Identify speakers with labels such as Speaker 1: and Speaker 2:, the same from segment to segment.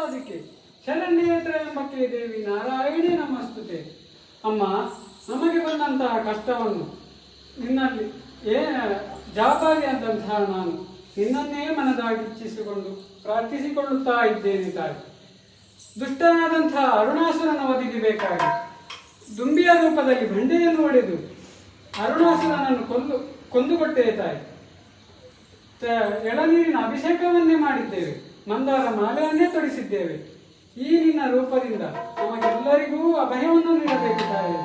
Speaker 1: ಪಾದಿಕೆ ಶರಣ್ಯೇತ್ರಯಂಬಕ್ಕೆ ದೇವಿ ನಾರಾಯಣಿ ನಮಸ್ತುತೆ. ಅಮ್ಮ, ನಮಗೆ ಬಂದಂತಹ ಕಷ್ಟವನ್ನು ನಿನ್ನಲ್ಲಿ ಜವಾಬ್ದಾರಿ ಆದಂತಹ ನಾನು ನಿನ್ನನ್ನೇ ಮನದಾಗಿಚ್ಛಿಸಿಕೊಂಡು ಪ್ರಾರ್ಥಿಸಿಕೊಳ್ಳುತ್ತಾ ಇದ್ದೇನೆ ತಾಯಿ. ದುಷ್ಟನಾದಂತಹ ಅರುಣಾಸುರನ ವಧಿಗೆ ಬೇಕಾಗಿ ದುಂಬಿಯ ರೂಪದಲ್ಲಿ ಬಂಡೆಯನ್ನು ಹೊಡೆದು ಅರುಣಾಸುರನನ್ನು ಕೊಂದುಕೊಟ್ಟೆ ತಾಯಿ. ಎಳನೀರಿನ ಅಭಿಷೇಕವನ್ನೇ ಮಾಡಿದ್ದೇವೆ, ಮಂದಾರ ಮಾಲೆಯನ್ನೇ ತೊಡಿಸಿದ್ದೇವೆ. ಈ ನಿನ್ನ ರೂಪದಿಂದ ನಮಗೆಲ್ಲರಿಗೂ ಅಭಯವನ್ನು ನೀಡಬೇಕು ತಾಯಿ.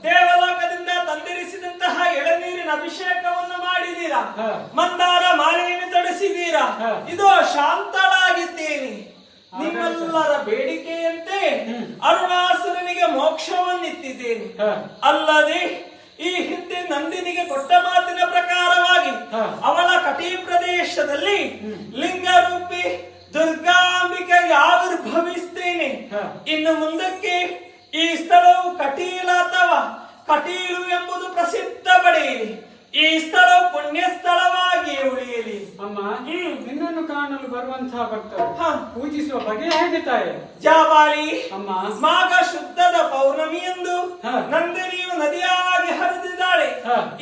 Speaker 2: ದೇವಲೋಕದಿಂದ ತಂದಿರಿಸಿದಂತಹ ಎಳನೀರಿನ ಅಭಿಷೇಕವನ್ನು ಮಾಡಿದೀರಾ, ಮಂದಾರ ಮಾಲೆಯನ್ನು ತೊಡಿಸಿದೀರಾ. ಇದು ಶಾಂತಳಾಗಿದ್ದೇನೆ. ನಿಮ್ಮೆಲ್ಲರ ಬೇಡಿಕೆಯಂತೆ ಅರುಣಾಸುರನಿಗೆ ಮೋಕ್ಷವನ್ನಿತ್ತಿದ್ದೇನೆ. ಅಲ್ಲದೆ ಈ ಹಿಂದೆ ನಂದಿನಿಗೆ ಕೊಟ್ಟ ಮಾತಿನ ಪ್ರಕಾರವಾಗಿ ಅವಳ ಕಟಿ ಪ್ರದೇಶದಲ್ಲಿ ಲಿಂಗರೂಪಿ ದುರ್ಗಾಂಬಿಕೆಗೆ ಆವಿರ್ಭವಿಸ್ತೇನೆ. ಇನ್ನು ಮುಂದಕ್ಕೆ ಈ ಸ್ಥಳವು ಕಟೀಲ ಅಥವಾ ಕಟೀಲು ಎಂಬುದು ಪ್ರಸಿದ್ಧ ಪಡೆಯಲಿ. ಈ ಸ್ಥಳವು ಪುಣ್ಯ ಸ್ಥಳವಾಗಿ ಉಳಿಯಲಿ.
Speaker 1: ಅಮ್ಮ, ನಿನ್ನನ್ನು ಕಾಣಲು ಬರುವಂತಹ ಭಕ್ತರು ಪೂಜಿಸುವ ಬಗೆ ಹೇಗೆ ತಾಯಿ?
Speaker 2: ಜಾಬಾಲಿ
Speaker 1: ಅಮ್ಮ,
Speaker 2: ಮಾಘ ಶುದ್ಧದ ಪೌರ್ಣಮಿಯಂದು ನಂದಿನಿಯು ನದಿಯಾಗಿ ಹರಿದಿದ್ದಾಳೆ.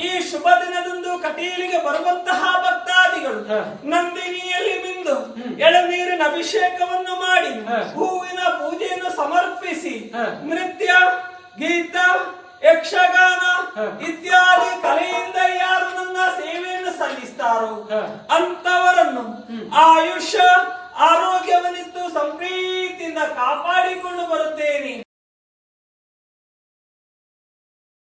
Speaker 2: ಈ ಶುಭ ದಿನದಂದು ಕಟೀಲಿಗೆ ಬರುವಂತಹ ಭಕ್ತಾದಿಗಳು ನಂದಿನಿಯಲ್ಲಿ ಮಿಂದು ಎಳನೀರಿನ ಅಭಿಷೇಕವನ್ನು ಮಾಡಿ ಹೂವಿನ ಪೂಜೆಯನ್ನು ಸಮರ್ಪಿಸಿ ನೃತ್ಯ, ಗೀತ, ಯಕ್ಷಗಾನ ಇತ್ಯಾದಿ ಕಲೆಯಿಂದ ಯಾರು ನನ್ನ ಸೇವೆಯನ್ನು ಸಲ್ಲಿಸ್ತಾರೋ ಅಂತವರನ್ನು ಆಯುಷ್ಯ ಆರೋಗ್ಯವನ್ನಿತ್ತು ಸಂಪ್ರೀತಿಯಿಂದ ಕಾಪಾಡಿಕೊಂಡು ಬರುತ್ತೇನೆ.